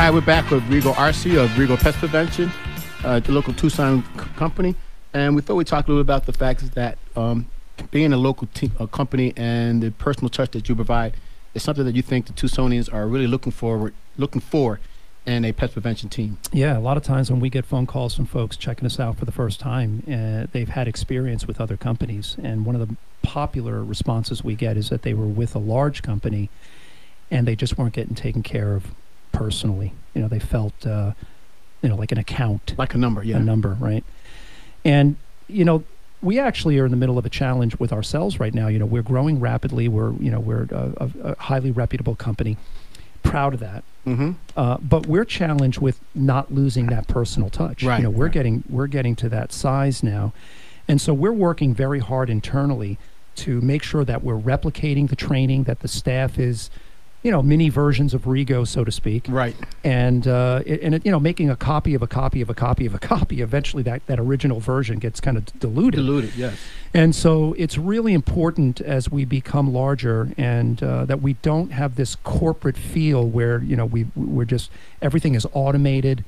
Hi, we're back with Rigo Arce of Rigo Pest Prevention, the local Tucson company. And we thought we'd talk a little about the fact that being a local company and the personal touch that you provide is something that you think the Tucsonians are really looking for in a pest prevention team. Yeah, a lot of times when we get phone calls from folks checking us out for the first time, they've had experience with other companies. And one of the popular responses we get is that they were with a large company and they just weren't getting taken care of personally. You know, they felt, like an account. Like a number, yeah. A number, right? And, we actually are in the middle of a challenge with ourselves right now. We're growing rapidly. We're a highly reputable company. Proud of that. Mm-hmm. But we're challenged with not losing that personal touch. Right. We're getting to that size now. And so we're working very hard internally to make sure that we're replicating the training, that the staff is, mini versions of Rigo, so to speak. Right. And making a copy of a copy of a copy of a copy. Eventually that original version gets kind of diluted. Diluted, yes. And so it's really important as we become larger and that we don't have this corporate feel where, we're just, everything is automated.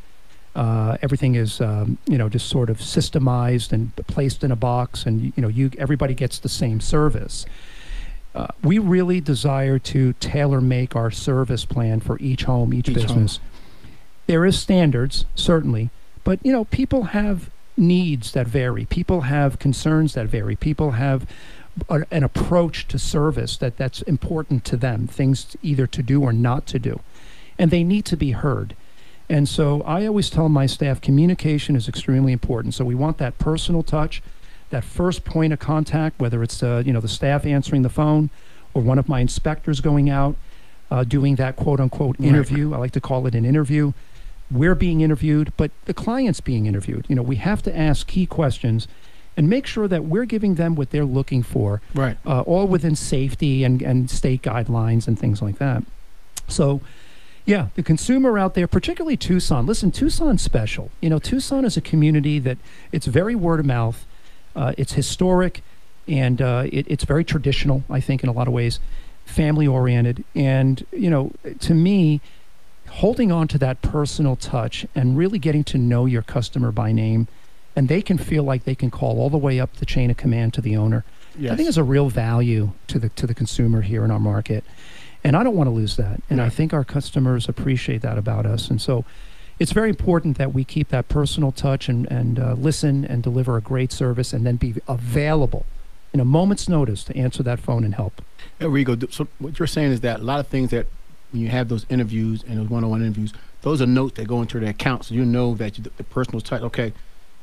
Everything is, just sort of systemized and placed in a box, and, everybody gets the same service. We really desire to tailor make our service plan for each home, each business. Home. There is standards, certainly, but, people have needs that vary. People have concerns that vary. People have an approach to service that's important to them, things either to do or not to do, and they need to be heard. And so I always tell my staff communication is extremely important. So we want that personal touch, that first point of contact, whether it's the staff answering the phone or one of my inspectors going out, doing that quote unquote interview. Right. I like to call it an interview. We're being interviewed, but the client's being interviewed. We have to ask key questions and make sure that we're giving them what they're looking for, right? All within safety and state guidelines and things like that. So, yeah, the consumer out there, particularly Tucson. Listen, Tucson's special. Tucson is a community that it's very word of mouth. It's historic, and it's very traditional, I think, in a lot of ways, family-oriented. And, to me, holding on to that personal touch and really getting to know your customer by name, and they can feel like they can call all the way up the chain of command to the owner, yes. I think is a real value to the consumer here in our market. And I don't want to lose that. And I think our customers appreciate that about us. And so it's very important that we keep that personal touch and listen and deliver a great service and then be available in a moment's notice to answer that phone and help. Rigo, so what you're saying is that a lot of things that when you have those interviews and those one-on-one interviews, those are notes that go into the account. So you know that the personal touch, okay,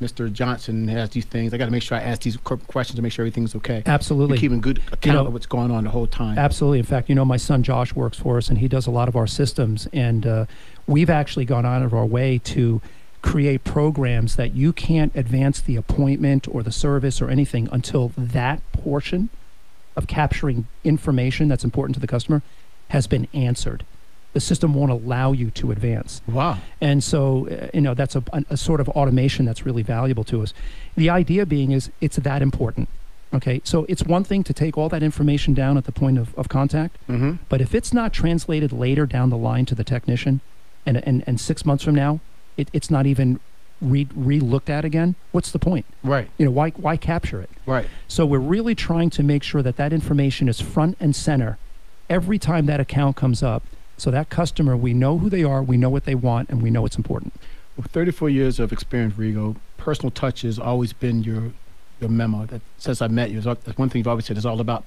Mr. Johnson has these things. I got to make sure I ask these questions to make sure everything's okay. Absolutely. You're keeping good account of what's going on the whole time. Absolutely. In fact, my son Josh works for us, and he does a lot of our systems. And we've actually gone out of our way to create programs that you can't advance the appointment or the service or anything until that portion of capturing information that's important to the customer has been answered. The system won't allow you to advance. Wow. And so, that's a sort of automation that's really valuable to us. The idea being is it's that important. Okay, so it's one thing to take all that information down at the point of contact, mm-hmm. but if it's not translated later down the line to the technician and 6 months from now, it's not even re-looked at again, what's the point? Right. Why capture it? Right. So we're really trying to make sure that information is front and center every time that account comes up. So that customer, we know who they are, we know what they want, and we know it's important. With 34 years of experience, Rigo, personal touch has always been your memo. That since I met you, that's one thing you've always said. It's all about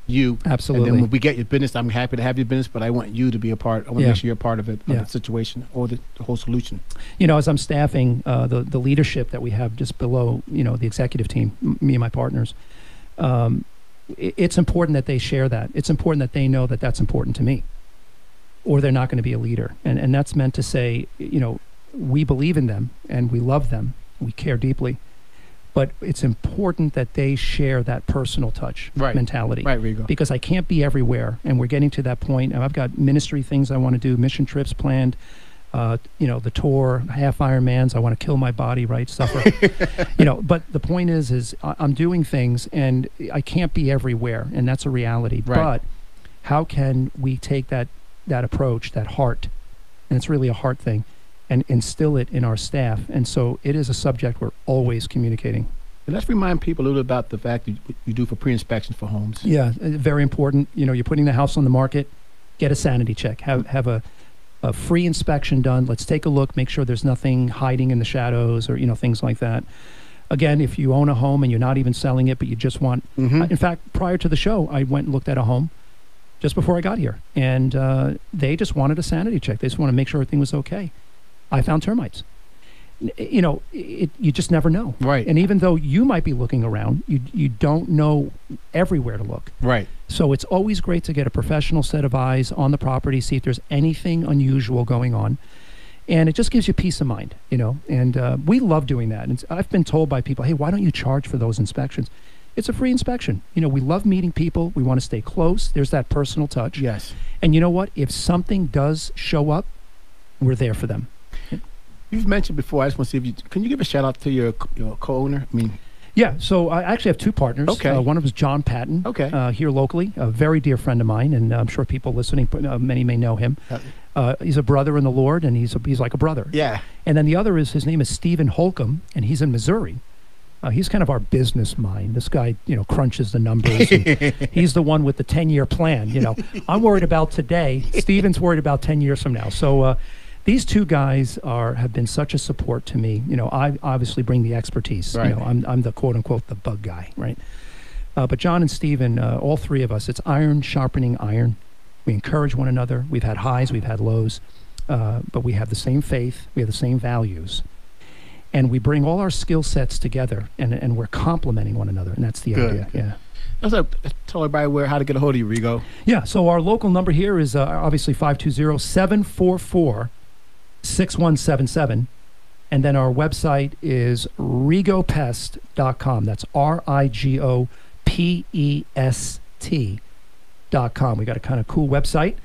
you. Absolutely. And then when we get your business, I'm happy to have your business, but I want you to be a part. I want to make sure you're a part of it, of the situation or the whole solution. As I'm staffing the leadership that we have just below, the executive team, me and my partners, it's important that they share that. It's important that they know that that's important to me, or they're not going to be a leader. And that's meant to say, we believe in them and we love them. We care deeply. But it's important that they share that personal touch mentality. Right, Rigo. Because I can't be everywhere. And we're getting to that point. And I've got ministry things I want to do, mission trips planned, the tour, half Ironmans. I want to kill my body, suffer. But the point is I'm doing things and I can't be everywhere. And that's a reality. Right. But how can we take that approach, that heart, and it's really a heart thing, and instill it in our staff. And so it is a subject we're always communicating. And let's remind people a little bit about the fact that you do for pre-inspection for homes. Yeah, very important. You know, you're putting the house on the market, get a sanity check. Have a free inspection done. Let's take a look, make sure there's nothing hiding in the shadows or, things like that. Again, if you own a home and you're not even selling it, but you just want... in fact, prior to the show, I went and looked at a home just before I got here. And they just wanted a sanity check. They just want to make sure everything was okay. I found termites. You just never know. Right. And even though you might be looking around, you don't know everywhere to look. Right. So it's always great to get a professional set of eyes on the property, see if there's anything unusual going on. And it just gives you peace of mind, And we love doing that. And I've been told by people, hey, why don't you charge for those inspections? It's a free inspection. We love meeting people. We want to stay close. There's that personal touch. Yes. And you know what? If something does show up, we're there for them. You've mentioned before, I just want to see if can you give a shout out to your co-owner? Yeah, so I actually have two partners. Okay. One of them is John Patton, okay, here locally, a very dear friend of mine, and I'm sure people listening, many may know him. He's a brother in the Lord, and he's like a brother. Yeah. And then the other his name is Stephen Holcomb, and he's in Missouri. He's kind of our business mind. This guy, crunches the numbers. And he's the one with the 10-year plan. I'm worried about today. Stephen's worried about 10 years from now. So these two guys have been such a support to me. I obviously bring the expertise. Right. I'm the quote unquote the bug guy, right? But John and Stephen, all three of us, it's iron sharpening iron. We encourage one another. We've had highs, we've had lows, but we have the same faith. We have the same values. And we bring all our skill sets together, and we're complementing one another, and that's the idea. Good. Yeah. Tell everybody how to get a hold of you, Rigo. Yeah, so our local number here is obviously 520-744-6177, and then our website is rigopest.com. That's RIGOPEST.com. We got a kind of cool website.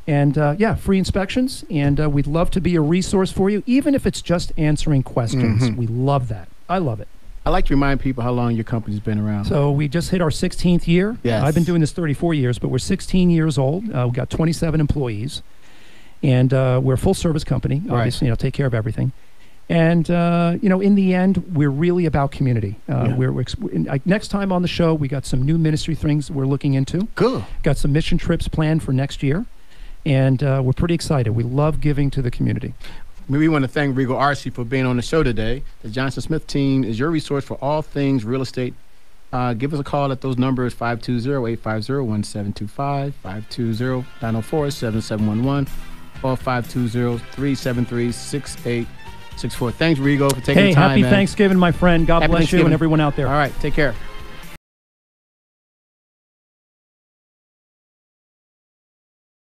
And free inspections, and we'd love to be a resource for you, even if it's just answering questions. We love that. I love it. I like to remind people how long your company's been around. So we just hit our 16th year. Yes. I've been doing this 34 years, but we're 16 years old. We've got 27 employees, and we're a full-service company, obviously, take care of everything. And, in the end, we're really about community. Next time on the show, we got some new ministry things we're looking into. Cool. Got some mission trips planned for next year. And we're pretty excited. We love giving to the community. We want to thank Rigo Arce for being on the show today. The Johnson Smith team is your resource for all things real estate. Give us a call at those numbers, 520-850-1725, 520-904-7711, or 520-373-6864. Thanks, Rigo, for taking the time. Hey, happy Thanksgiving, my friend. God bless you and everyone out there. All right, take care.